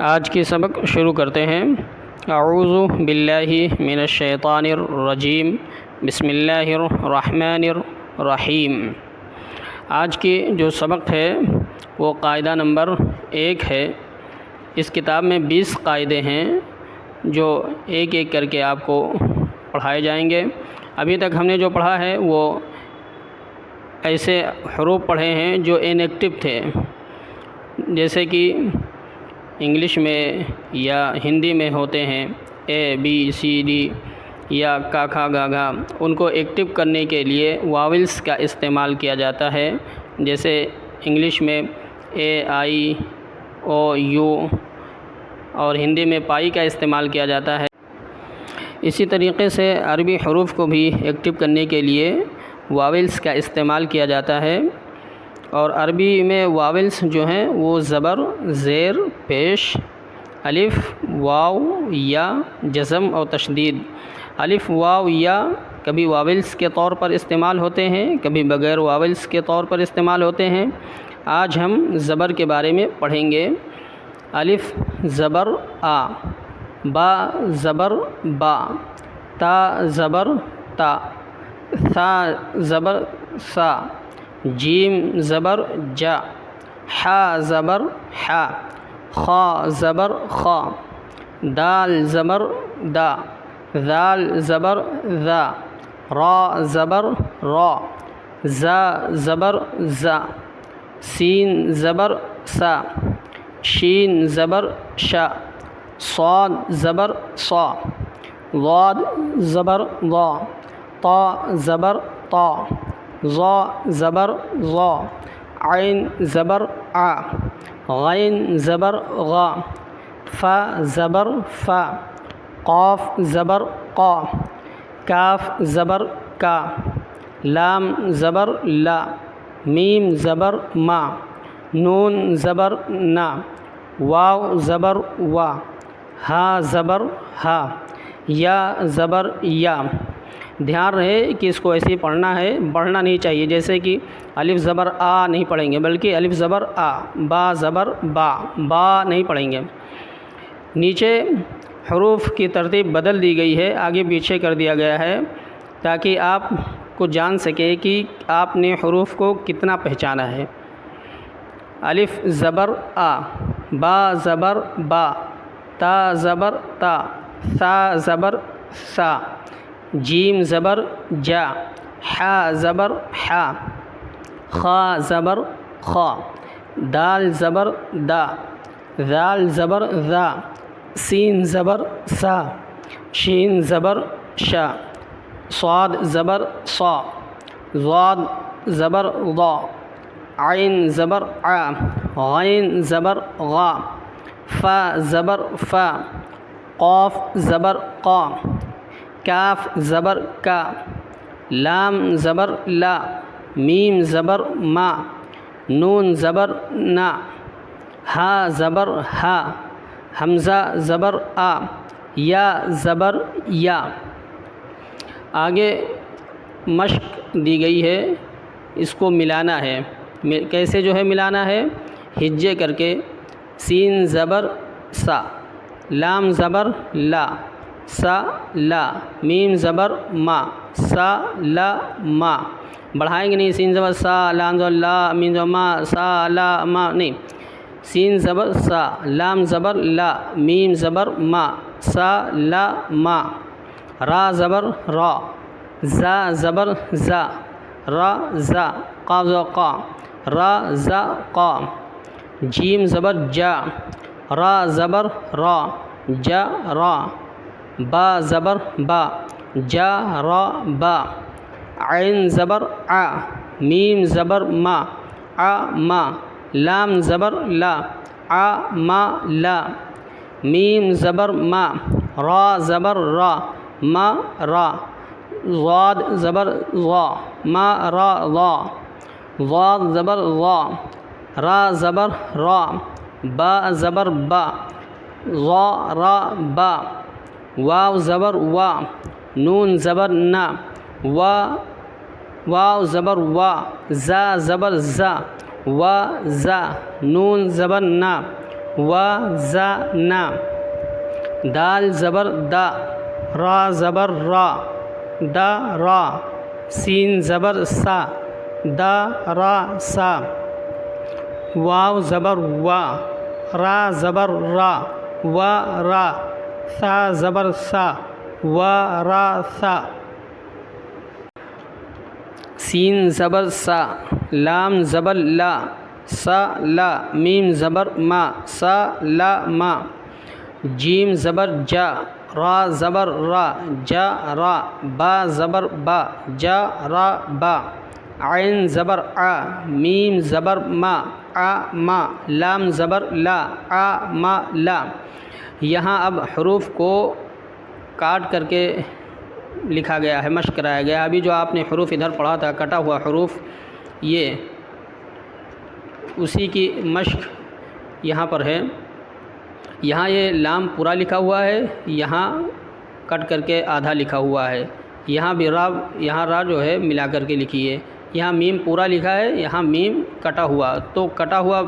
آج کی سبق شروع کرتے ہیں۔ اعوذ باللہ من الشیطان الرجیم، بسم اللہ الرحمن الرحیم۔ آج کی جو سبق ہے وہ قاعدہ نمبر 1 ہے۔ اس کتاب میں 20 قاعدے ہیں جو ایک ایک کر کے آپ کو پڑھائے جائیں گے۔ ابھی تک ہم نے جو پڑھا ہے وہ ایسے حروف پڑھے ہیں جو انیکٹو تھے، جیسے کہ انگلش میں یا ہندی میں ہوتے ہیں ABCD یا کا کھا گا گھا۔ ان کو ایکٹیو کرنے کے لیے واولس کا استعمال کیا جاتا ہے، جیسے انگلش میں AIOU اور ہندی میں پائی کا استعمال کیا جاتا ہے۔ اسی طریقے سے عربی حروف کو بھی ایکٹیو کرنے کے لیے واولس کا استعمال کیا جاتا ہے، اور عربی میں واولس جو ہیں وہ زبر، زیر، پیش، الف، واو، یا، جزم اور تشدید۔ الف، واو، یا کبھی واولس کے طور پر استعمال ہوتے ہیں، کبھی بغیر واولس کے طور پر استعمال ہوتے ہیں۔ آج ہم زبر کے بارے میں پڑھیں گے۔ الف زبر آ، با زبر با، تا زبر تا، ثا زبر سا، جیم زبر جا، حا زبر حا، خا زبر خا، دال زبر دا، ذال زبر ذا، را زبر را، زا زبر زا، سین زبر سا، شین زبر شا، صاد زبر صا، ضاد زبر ضا، طا زبر طا، ظا زبر ظا، عین زبر آ، غین زبر غا، فا زبر فا، قاف زبر قا، کاف زبر کا، لام زبر لا، میم زبر ما، نون زبر نا، واو زبر وا، ہا زبر ہا، یا زبر یا۔ دھیان رہے کہ اس کو ایسے ہی پڑھنا ہے، بڑھنا نہیں چاہیے، جیسے کہ الف زبر آ نہیں پڑھیں گے، بلکہ الف زبر آ، با زبر با، با نہیں پڑھیں گے۔ نیچے حروف کی ترتیب بدل دی گئی ہے، آگے پیچھے کر دیا گیا ہے تاکہ آپ کو جان سکے کہ آپ نے حروف کو کتنا پہچانا ہے۔ الف زبر آ، با زبر با، تا زبر تا، ثا زبر سا، جیم زبر جا، حا زبر حا، خا زبر خا، دال زبر دا، ذال زبر ذا، سین زبر سا، شین زبر شا، صاد زبر صا، ضاد زبر ضا، عین زبر عا، غین زبر غا، فا زبر فا، قاف زبر قا، کاف زبر کا، لام زبر لا، میم زبر ما، نون زبر نا، ہا زبر ہا، حمزہ زبر آ، یا زبر یا۔ آگے مشق دی گئی ہے، اس کو ملانا ہے۔ کیسے جو ہے ملانا ہے؟ ہجے کر کے، سین زبر سا، لام زبر لا، سا لا، میم زبر ما، سا لا ما۔ بڑھائیں گے نہیں، سین زبر سا، لام زبر لا، میم زبر ما، سا لا ما نہیں، سین زبر سا، لام زبر لا، میم زبر ما، سا لا ما۔ را زبر را، زا زبر زا، را زا، قاف زبر قا، را زا قا، جیم زبر جا، را زبر را، جا را، با زبر با، جا را با، عین زبر آ، میم زبر ما، آ ما، لام زبر لا، آ ما لا، میم زبر ما، را زبر را، ما را، ضاد زبر ضا، ما را ضا، ضاد زبر ضا، را زبر را، با زبر با، ضا را با، واو زبر وا، نون زبر نا، واو زبر وا، زا زبر زا، وا زا، نون زبر نا، وزن، دال زبر دا، را زبر را، دا را، سین زبر سا، دا را سا، واو زبر وا، را زبر را، و را، سا زبر سا، و را سا، سین زبر سا، لام زبر لا، سا لا، میم زبر ما، سا لا ما، جیم زبر جا، را زبر را، جا را، با زبر با، جا را با، عین زبر آ، میم زبر ما، آ ما، لام زبر لا، آ ما لا۔ یہاں اب حروف کو کاٹ کر کے لکھا گیا ہے، مشق کرایا گیا ہے۔ ابھی جو آپ نے حروف ادھر پڑھا تھا کٹا ہوا حروف، یہ اسی کی مشق یہاں پر ہے۔ یہاں یہ لام پورا لکھا ہوا ہے، یہاں کٹ کر کے آدھا لکھا ہوا ہے، یہاں بھی را، یہاں را جو ہے ملا کر کے لکھیے۔ یہاں میم پورا لکھا ہے، یہاں میم کٹا ہوا، تو کٹا ہوا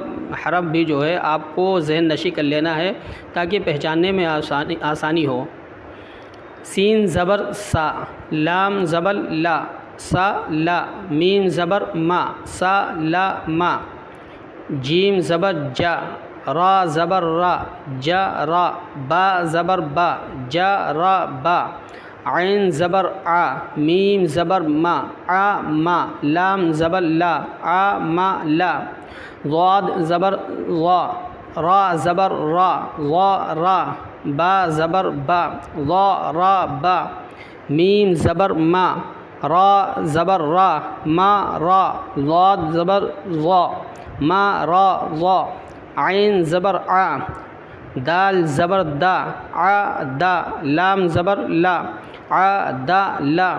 حرف بھی جو ہے آپ کو ذہن نشی کر لینا ہے تاکہ پہچاننے میں آسانی ہو۔ سین زبر سا، لام زبر لا، سا لا، میم زبر ما، سا لا ما، جیم زبر جا، را زبر را، جا را، با زبر با، جا را با، عین زبر آ، میم زبر ما، آ ما، لام زبر لا، آ ما لا، ضاد زبر ضا، را زبر را، ضا را، با زبر با، ضا را با، میم زبر ما، را زبر را، ما را، ضاد زبر ضا، ما را ضا، عین زبر آ، دال زبر دا، آ دا، لام زبر لا، آ دا لا،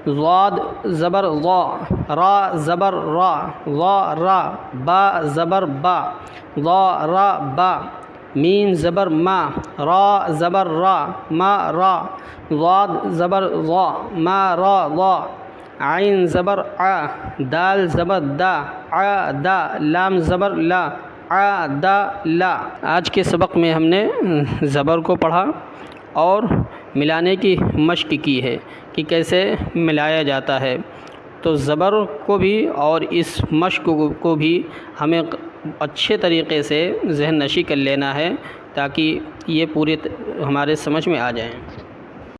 ضاد زبر ضا، را زبر را، ضا را، با زبر با، ضا را با، میم زبر ما، را زبر را، ما را، ضاد زبر ضا، ما را ضا، عین زبر آ، دال زبر دا، آ دا، لام زبر لا، آ دا لا۔ آج کے سبق میں ہم نے زبر کو پڑھا اور ملانے کی مشق کی ہے کہ کیسے ملایا جاتا ہے۔ تو زبر کو بھی اور اس مشق کو بھی ہمیں اچھے طریقے سے ذہن نشی کر لینا ہے تاکہ یہ پورے ہمارے سمجھ میں آ جائیں۔